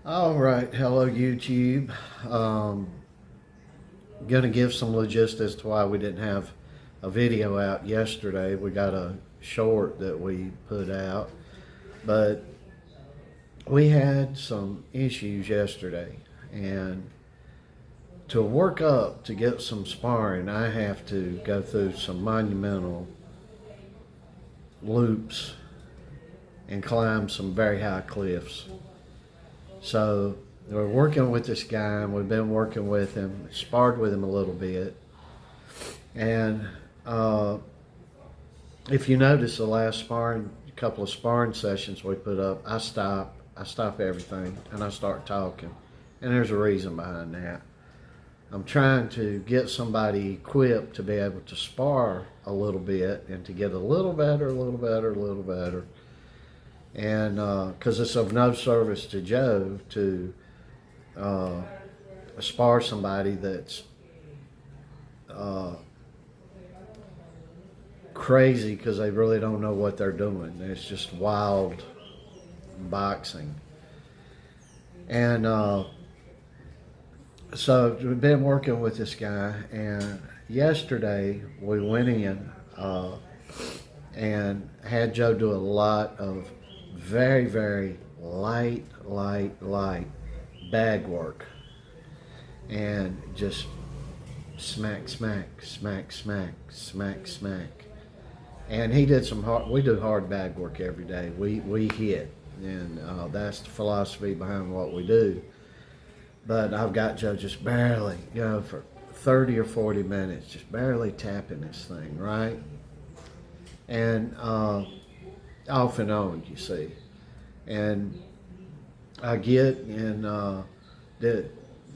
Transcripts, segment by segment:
All right, hello YouTube. Gonna give some logistics to why we didn't have a video out yesterday. We got a short that we put out, but we had some issues yesterday, and to work up to get some sparring, I have to go through some monumental loops and climb some very high cliffs. So we're working with this guy, and we've been working with him, sparred with him a little bit. And if you notice the last couple of sparring sessions we put up, I stop everything, and I start talking. And there's a reason behind that. I'm trying to get somebody equipped to be able to spar a little bit and to get a little better. And because it's of no service to Joe to spar somebody that's crazy because they really don't know what they're doing. It's just wild boxing. And so we've been working with this guy, and yesterday we went in and had Joe do a lot of very, very light bag work, and just smack. And he did some hard, we do hard bag work every day. We hit, and that's the philosophy behind what we do. But I've got Joe just barely, for 30 or 40 minutes, just barely tapping this thing, right? And off and on, you see. And I get, and the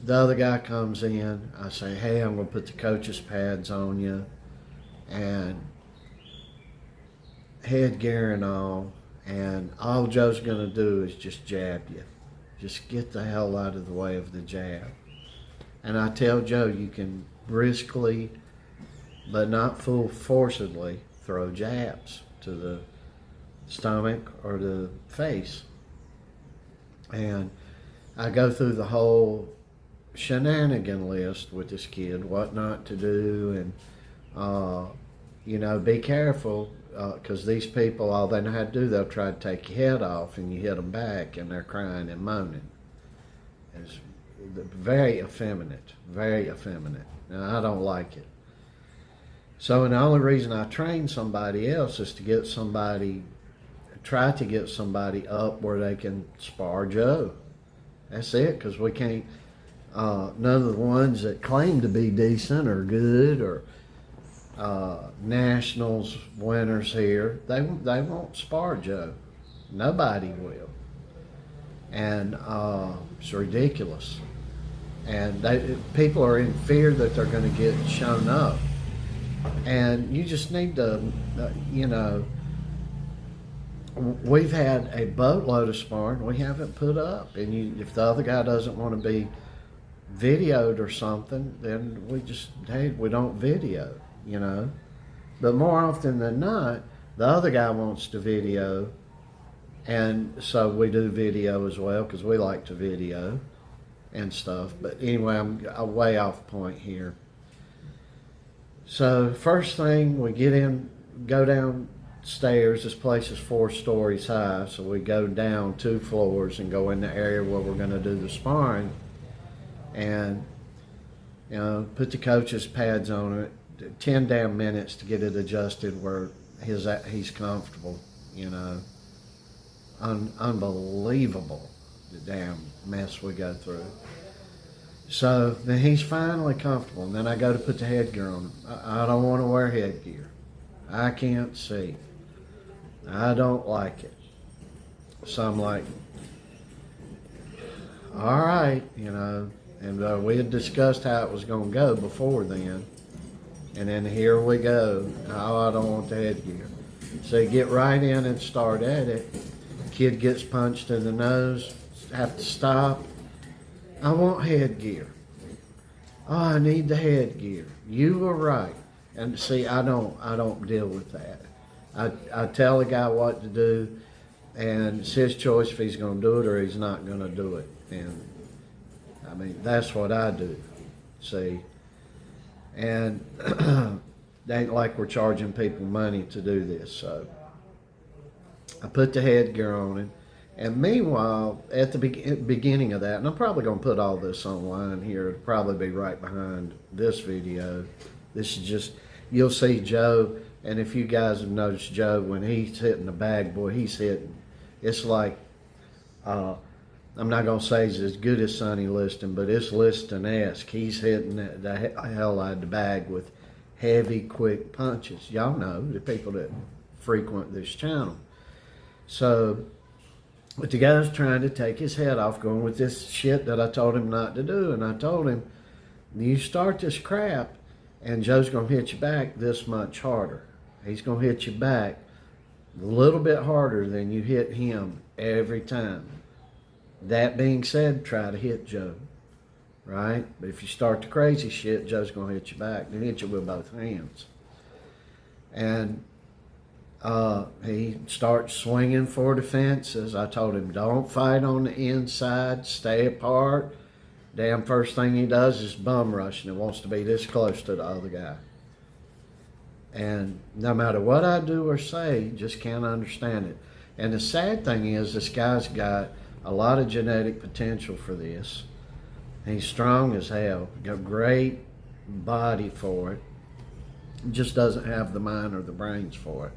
other guy comes in. I say, hey, I'm going to put the coach's pads on you, and headgear and all Joe's going to do is just jab you. Just get the hell out of the way of the jab. And I tell Joe, you can briskly, but not full forcibly, throw jabs to the stomach or the face. And I go through the whole shenanigan list with this kid, what not to do, and be careful, because these people, all they know how to do, they'll try to take your head off, and you hit them back, and they're crying and moaning. It's very effeminate. Now, I don't like it. So, and the only reason I train somebody else is to try to get somebody up where they can spar Joe. That's it, because we can't, none of the ones that claim to be decent or good or nationals winners here, they won't spar Joe. Nobody will. And it's ridiculous. And people are in fear that they're going to get shown up. And you just need to, we've had a boatload of sparring we haven't put up. And if the other guy doesn't want to be videoed or something, then we don't video, But more often than not, the other guy wants to video, and so we do video as well, because we like to video and stuff. But anyway, I'm way off point here. So first thing, we go downstairs. This place is 4 stories high, so we go down 2 floors and go in the area where we're going to do the sparring, and put the coach's pads on it. 10 damn minutes to get it adjusted where he's comfortable, Unbelievable, the damn mess we go through. So then he's finally comfortable, and then I go to put the headgear on him. I don't want to wear headgear. I can't see. I don't like it. So I'm like, all right, and we had discussed how it was going to go before then. And then here we go. Oh, I don't want the headgear. So you get right in and start at it. Kid gets punched in the nose, have to stop. I want headgear. Oh, I need the headgear. You were right. And see, I don't deal with that. I tell the guy what to do, And it's his choice if he's going to do it or he's not going to do it. And I mean, that's what I do, see. And it ain't like we're charging people money to do this. So I put the headgear on him. And meanwhile, at the beginning of that, and I'm probably going to put all this online here, it'll probably be right behind this video. This is just, you'll see Joe, and if you guys have noticed Joe, when he's hitting the bag, boy, he's hitting. It's like, I'm not going to say he's as good as Sonny Liston, but it's Liston-esque. He's hitting the hell out of the bag with heavy, quick punches. Y'all know, the people that frequent this channel. So, but the guy's trying to take his head off, going with this shit that I told him not to do. And I told him, you start this crap, and Joe's going to hit you back this much harder. He's going to hit you back a little bit harder than you hit him every time. That being said, try to hit Joe, right? But if you start the crazy shit, Joe's going to hit you back. He'll hit you with both hands. And he starts swinging for the fences. I told him, don't fight on the inside, stay apart. Damn first thing he does is bum rush, and he wants to be this close to the other guy. And no matter what I do or say, just can't understand it. And the sad thing is, this guy's got a lot of genetic potential for this. He's strong as hell, got a great body for it. Just doesn't have the mind or the brains for it.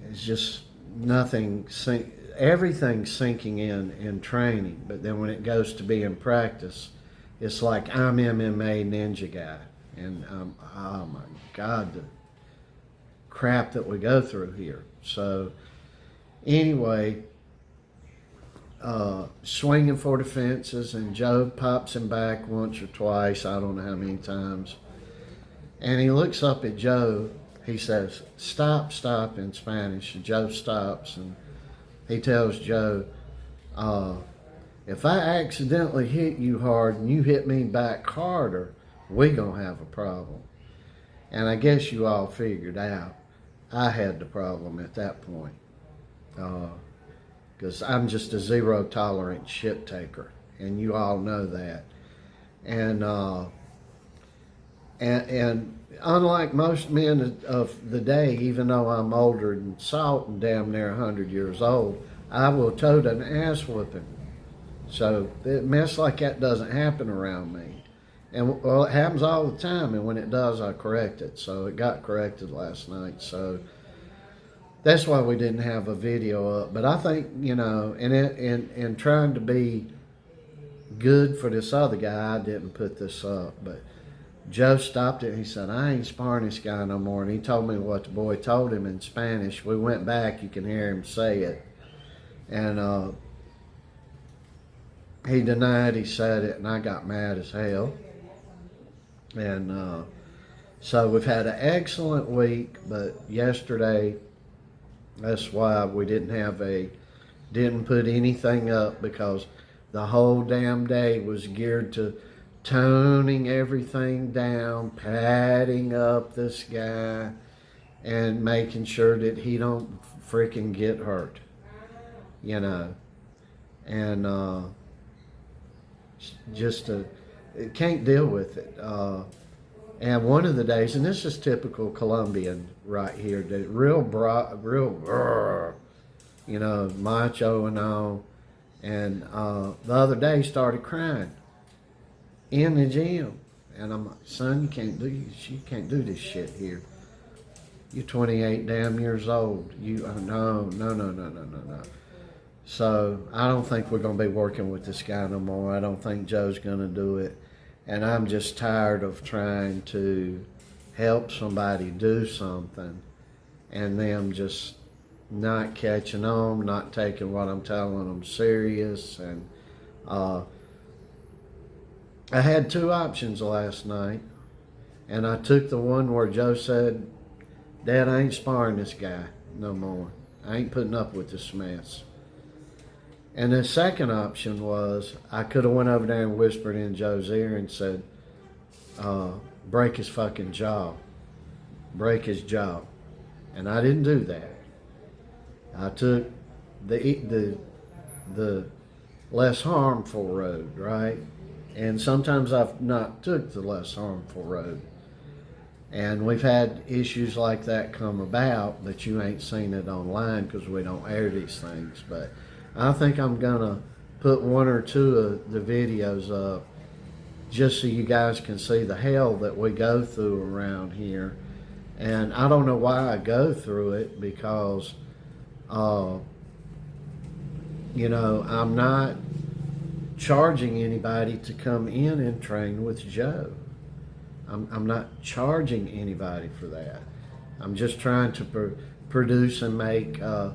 It's just nothing, everything's sinking in training, but then when it goes to be in practice, it's like I'm MMA ninja guy. And oh my God, the crap that we go through here. So anyway, swinging for the fences, and Joe pops him back once or twice, I don't know how many times. And he looks up at Joe. He says, stop, stop, in Spanish. And Joe stops, and he tells Joe, if I accidentally hit you hard and you hit me back harder, we gonna have a problem. And I guess you all figured out I had the problem at that point. Because I'm just a zero tolerance shit taker, and you all know that. And unlike most men of the day, even though I'm older than Salt and damn near 100 years old, I will tote an ass whooping. So a mess like that doesn't happen around me. And well, it happens all the time, and when it does, I correct it. So it got corrected last night. So that's why we didn't have a video up. But I think, you know, in trying to be good for this other guy, I didn't put this up. But Joe stopped it. He said, I ain't sparring this guy no more. And he told me what the boy told him in Spanish. We went back. You can hear him say it. And he denied he said it, and I got mad as hell. And so we've had an excellent week, but yesterday, that's why we didn't put anything up, because the whole damn day was geared to toning everything down, padding up this guy, and making sure that he don't freaking get hurt, you know. And can't deal with it. And one of the days, and this is typical Colombian right here, the real, you know, macho and all. And the other day, he started crying in the gym. And I'm like, son, you can't do this shit here. You're 28 damn years old. No. So I don't think we're going to be working with this guy no more. I don't think Joe's going to do it. And I'm just tired of trying to help somebody do something and them just not catching on, not taking what I'm telling them serious. And I had two options last night, and I took the one where Joe said, Dad, I ain't sparring this guy no more. I ain't putting up with this mess. And the second option was, I could have went over there and whispered in Joe's ear and said, break his fucking jaw. Break his jaw. And I didn't do that. I took the less harmful road, right? And sometimes I've not took the less harmful road. And we've had issues like that come about, but you ain't seen it online because we don't air these things. But I think I'm gonna put one or two of the videos up just so you guys can see the hell that we go through around here. And I don't know why I go through it, because you know, I'm not charging anybody to come in and train with Joe. I'm not charging anybody for that. I'm just trying to produce and make bare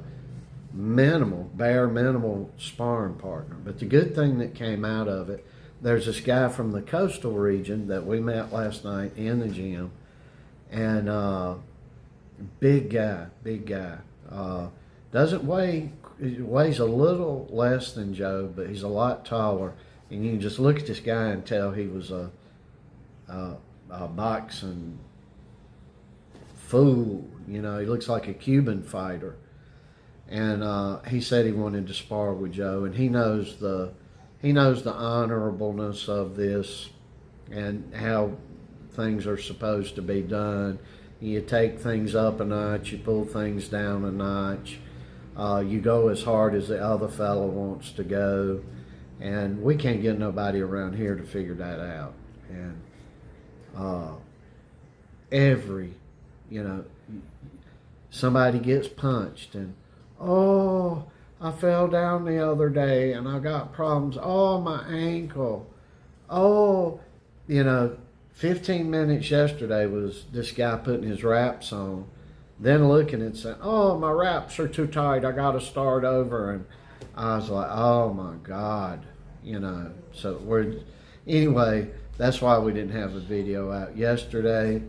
minimal sparring partner. But the good thing that came out of it, there's this guy from the coastal region that we met last night in the gym, and big guy. Doesn't weigh, he weighs a little less than Joe, but he's a lot taller. And you can just look at this guy and tell he was a boxing fool. You know, he looks like a Cuban fighter. And he said he wanted to spar with Joe, and he knows the honorableness of this and how things are supposed to be done. You take things up a notch, you pull things down a notch. You go as hard as the other fellow wants to go, and we can't get nobody around here to figure that out. And you know, somebody gets punched, and oh, I fell down the other day and I got problems. Oh, my ankle. Oh, you know, 15 minutes yesterday was this guy putting his wraps on, then looking and saying, oh, my wraps are too tight, I got to start over. And I was like, oh my God, you know. So anyway, that's why we didn't have a video out yesterday.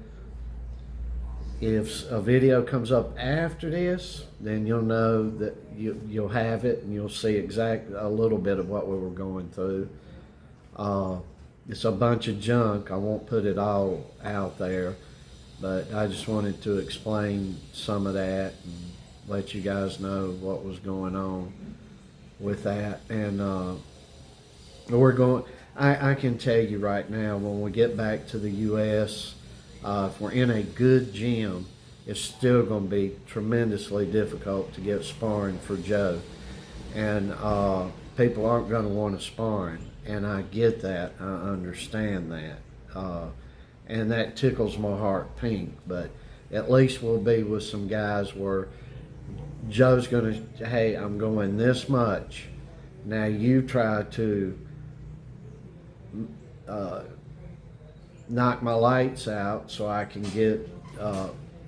If a video comes up after this, then you'll know that you'll have it, and you'll see a little bit of what we were going through. It's a bunch of junk. I won't put it all out there, but I just wanted to explain some of that and let you guys know what was going on with that. And I can tell you right now, when we get back to the U.S., if we're in a good gym, it's still going to be tremendously difficult to get sparring for Joe. And people aren't going to want to sparring. And I get that. I understand that. And that tickles my heart pink. But at least we'll be with some guys where Joe's going to, hey, I'm going this much. Now you try to knock my lights out so I can get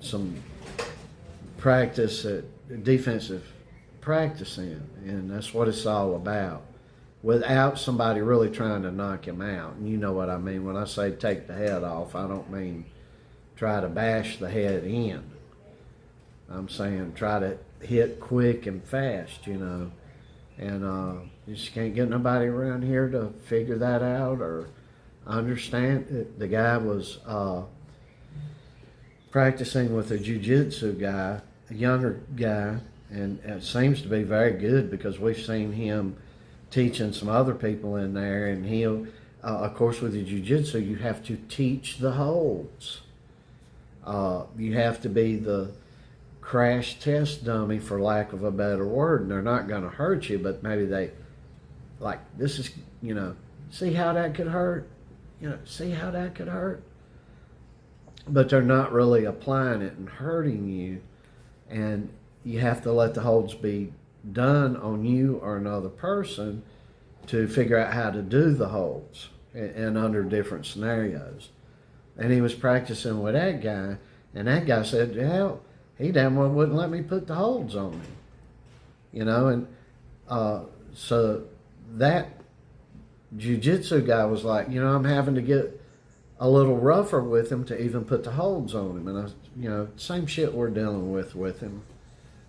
some practice defensive practice in, and that's what it's all about, without somebody really trying to knock him out. And you know what I mean when I say take the head off. I don't mean try to bash the head in. I'm saying try to hit quick and fast, you know. And you just can't get nobody around here to figure that out or understand it. The guy was practicing with a jiu-jitsu guy, a younger guy, and it seems to be very good, because we've seen him teaching some other people in there. And he'll, of course, with the jiu-jitsu, you have to teach the holds. You have to be the crash test dummy, for lack of a better word. And they're not going to hurt you, but maybe they, like, this is, you know, see how that could hurt? You know, see how that could hurt? But they're not really applying it and hurting you. And you have to let the holds be done on you or another person to figure out how to do the holds and under different scenarios. And he was practicing with that guy, and that guy said, hell, he damn well wouldn't let me put the holds on him. You know, and so that jiu-jitsu guy was like, you know, I'm having to get a little rougher with him to even put the holds on him. And you know, same shit we're dealing with him.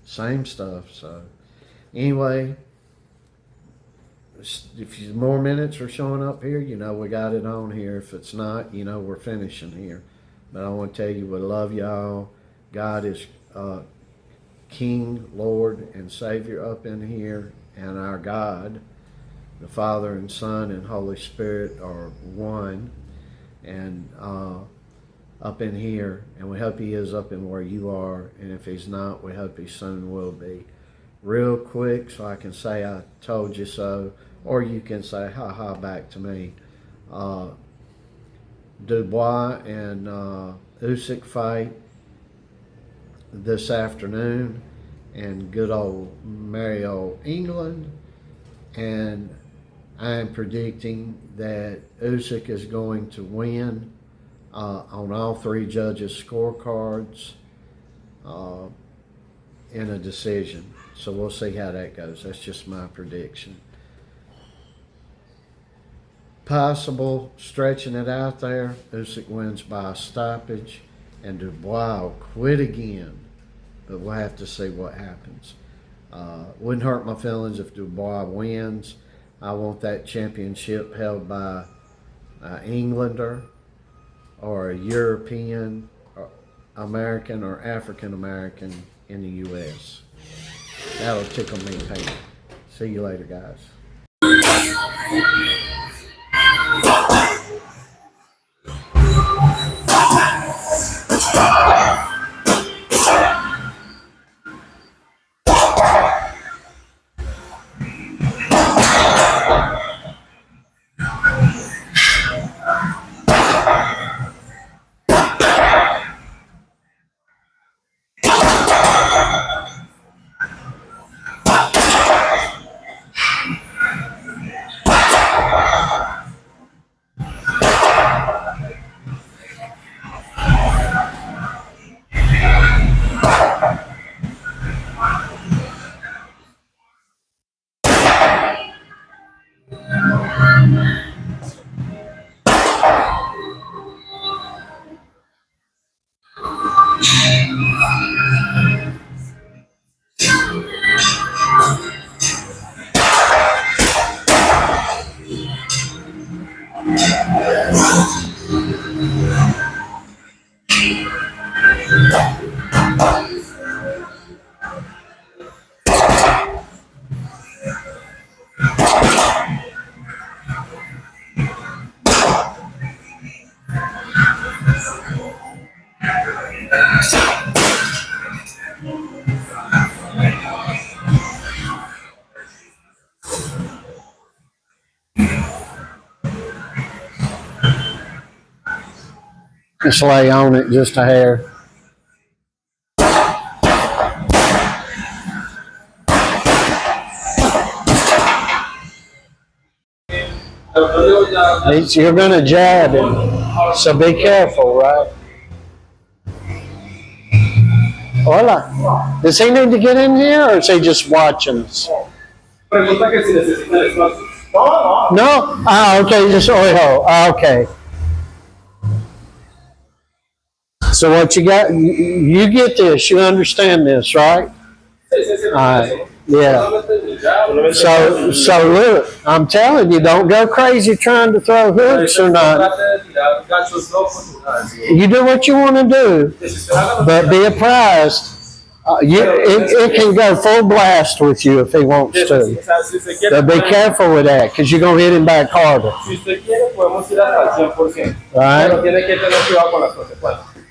Same stuff. So anyway, if more minutes are showing up here, you know we got it on here. If it's not, you know we're finishing here. But I want to tell you we love y'all. God is King, Lord, and Savior up in here, and our God, the Father and Son and Holy Spirit are one, and up in here, and we hope he is up in where you are, and if he's not, we hope he soon will be. Real quick, so I can say I told you so, or you can say ha ha back to me. Dubois and Usyk fight this afternoon, and good old merry old England, and I am predicting that Usyk is going to win on all three judges' scorecards in a decision. So we'll see how that goes. That's just my prediction. Possible stretching it out there, Usyk wins by a stoppage, and Dubois will quit again. But we'll have to see what happens. Wouldn't hurt my feelings if Dubois wins. I want that championship held by an Englander or a European, or American, or African American in the U.S. That'll tickle me pink. See you later, guys. Just lay on it just a hair. You're going to jab him, so be careful, right? Hola. Does he need to get in here, or is he just watching us? No? Ah, okay, just ojo. Ah, okay. So what you got, you get this, you understand this, right? Alright, yeah. So look, I'm telling you, don't go crazy trying to throw hooks or not. You do what you want to do, but be apprised. It can go full blast with you if he wants to. But be careful with that, because you're going to hit him back harder. Right?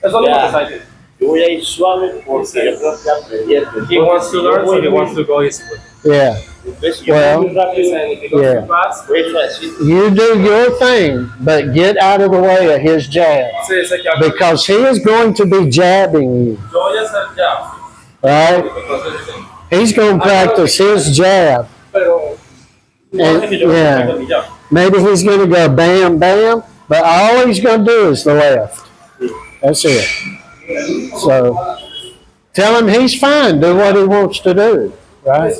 Yo voy a ir suave porque yo creo que he wants to learn, so he wants to go easy. Yeah. Well, yeah. You do your thing, but get out of the way of his jab, because he is going to be jabbing you. Right? He's going to practice his jab. And, yeah. Maybe he's going to go bam, bam, but all he's going to do is the left. That's it. So tell him he's fine. Do what he wants to do. Right?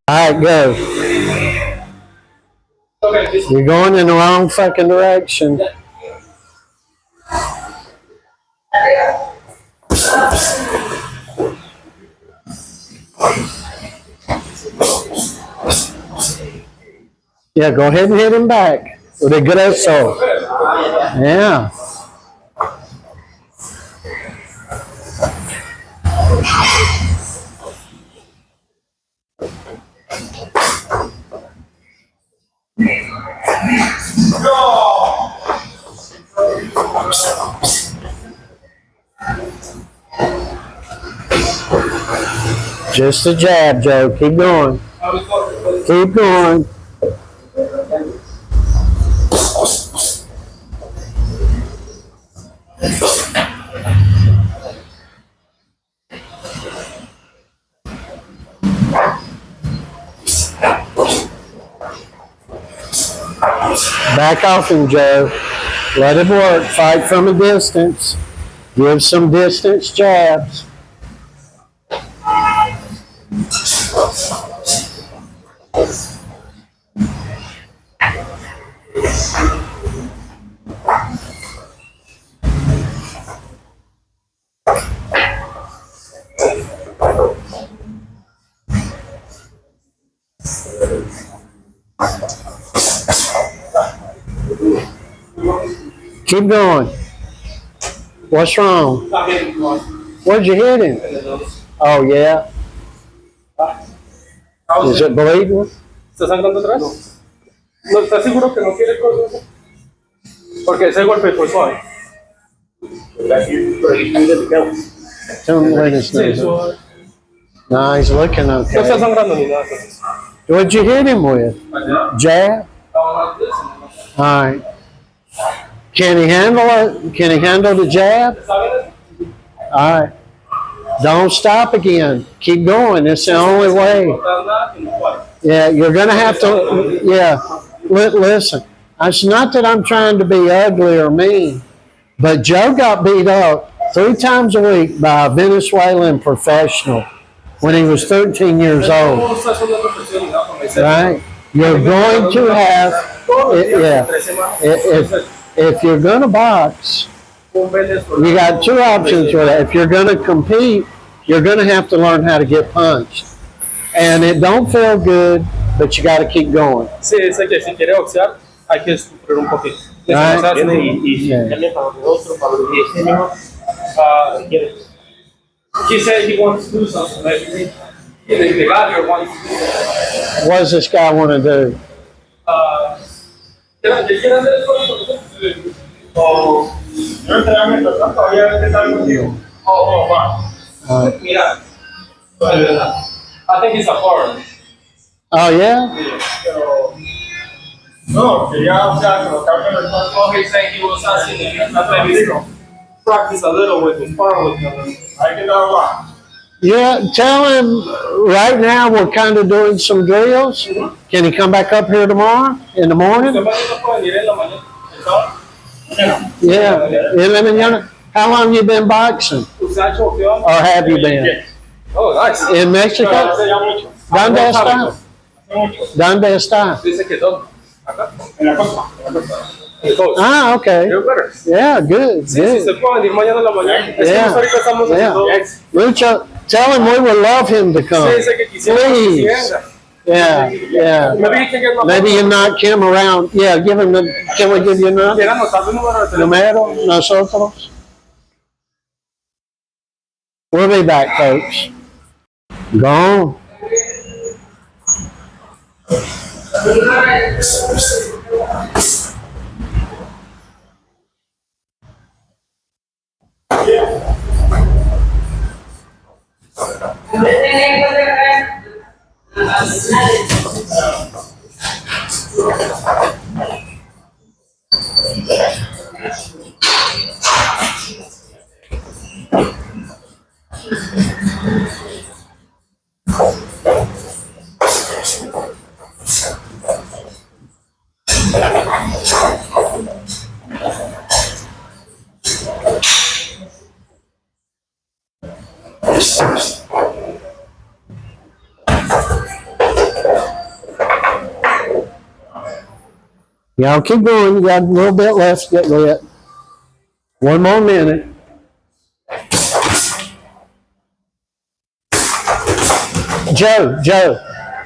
Alright, go. You're going in the wrong fucking direction. Yeah, go ahead and hit him back with a good assault. Yeah. Just a jab, Joe. Keep going. Keep going. Back off him, Joe. Let it work. Fight from a distance. Give some distance jabs. Keep going. What's wrong? Where'd you hit him? Oh, yeah. Is it bleeding? ¿Está sangrando atrás? ¿No estás seguro que no quiere cosas? Porque ese golpe fue suave. Don't let us know. No, he's looking No está okay. sangrando ni nada. What'd you hit him with? Jab? All right. Can he handle it? Can he handle the jab? All right. Don't stop again. Keep going. It's the only way. Yeah, you're going to have to, yeah. Listen, it's not that I'm trying to be ugly or mean, but Joe got beat up 3 times a week by a Venezuelan professional when he was 13 years old. Right? You're going to have, yeah. If you're going to box, you got 2 options with that. If you're going to compete, you're going to have to learn how to get punched. And it don't feel good, but you got to keep going. Sí, dice que si quiere boxear, hay que sufrir un poquito. Right? He said he wants to do something. Like, the guy here wants to do something. What does this guy want to do? I think he's a foreigner. Oh, yeah? No, he's saying he was asking if he's not maybe practice a little with his sparring with him. Yeah, tell him right now we're kind of doing some drills. Can he come back up here tomorrow in the morning? Yeah, in la mañana. How long you been boxing? Or have you been? Oh, nice. In Mexico? ¿Dónde está? ¿Dónde está? Dice que todo. Acá. En la costa. Ah, okay. Yeah, good, Sí, si se good. puede venir mañana en la mañana. Es que Yeah. ahorita estamos haciendo. Lucho, tell him we would love him to come. Sí, dice que quisiera que Please. venga. Yeah, yeah. Maybe he can get my Maybe you knock him around. Yeah, give him the, can we give you a number? Quiera anotar el número de teléfono. Numero, nosotros. We'll be back, folks. Gone. Y'all keep going. You got a little bit left to get lit. One more minute. Joe.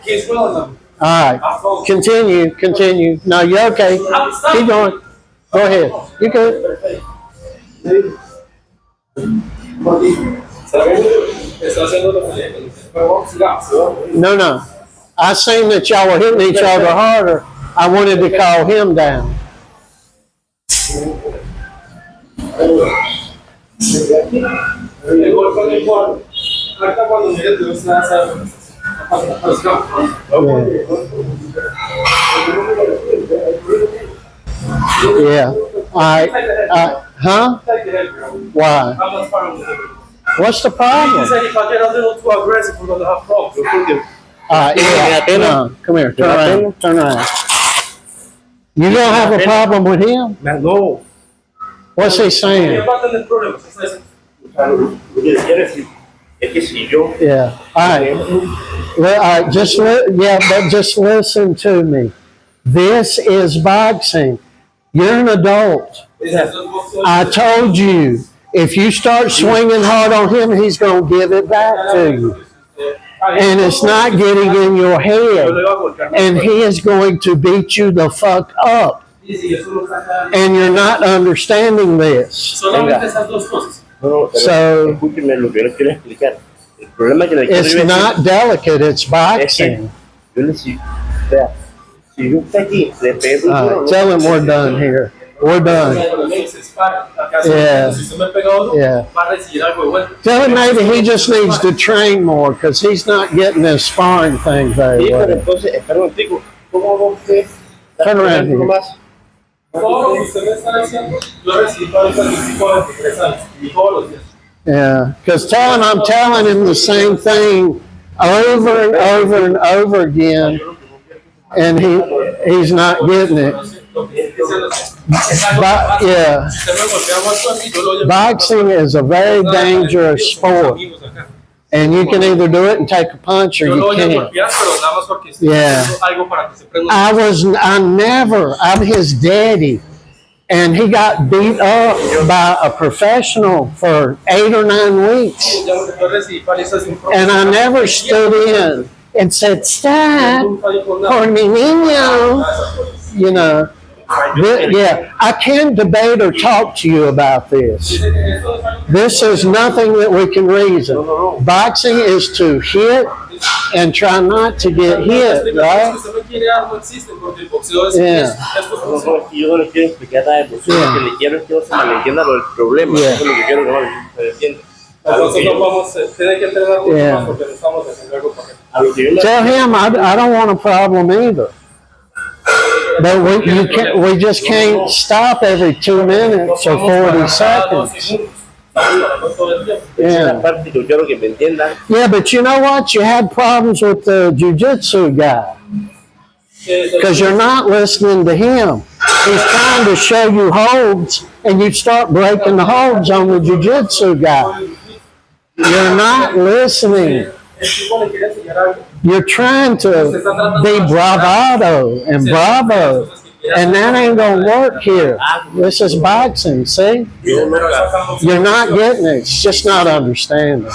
He's willing them. All right. Continue. No, you're okay. Keep going. Go ahead. You good? No. I seen that y'all were hitting each other harder. I wanted to call him down. Yeah. All right. Huh? Why? What's the problem? He said if I get a little too aggressive, we're gonna have problems. Yeah. No, come here. Turn around. Turn around. You don't have a problem with him? No. What's he saying? Yeah. All right. Well, all right. Just listen to me. This is boxing. You're an adult. I told you, if you start swinging hard on him, he's going to give it back to you. And it's not getting in your head. And he is going to beat you the fuck up. And you're not understanding this. So, it's not delicate, it's boxing. Tell him we're done here. We're done. Yeah. Tell him maybe he just needs to train more because he's not getting this sparring thing very well. Turn around here. Yeah, because I'm telling him the same thing over and over and over again, and he's not getting it. Yeah, boxing is a very dangerous sport, and you can either do it and take a punch or you can't. Yeah, I'm his daddy. And he got beat up by a professional for 8 or 9 weeks. And I never stood in and said, "Stop, por mi niño." You know, yeah, I can't debate or talk to you about this. This is nothing that we can reason. Boxing is to hit and try not to get hit, right? Yeah. Tell him I don't want a problem either. But we just can't stop every 2 minutes or 40 seconds. Yeah. Yeah, but you know what? You had problems with the jiu-jitsu guy. Because you're not listening to him. He's trying to show you holds, and you start breaking the holds on the jiu-jitsu guy. You're not listening. You're trying to be bravado and bravo, and that ain't gonna work here. This is boxing, see? You're not getting it. It's just not understanding.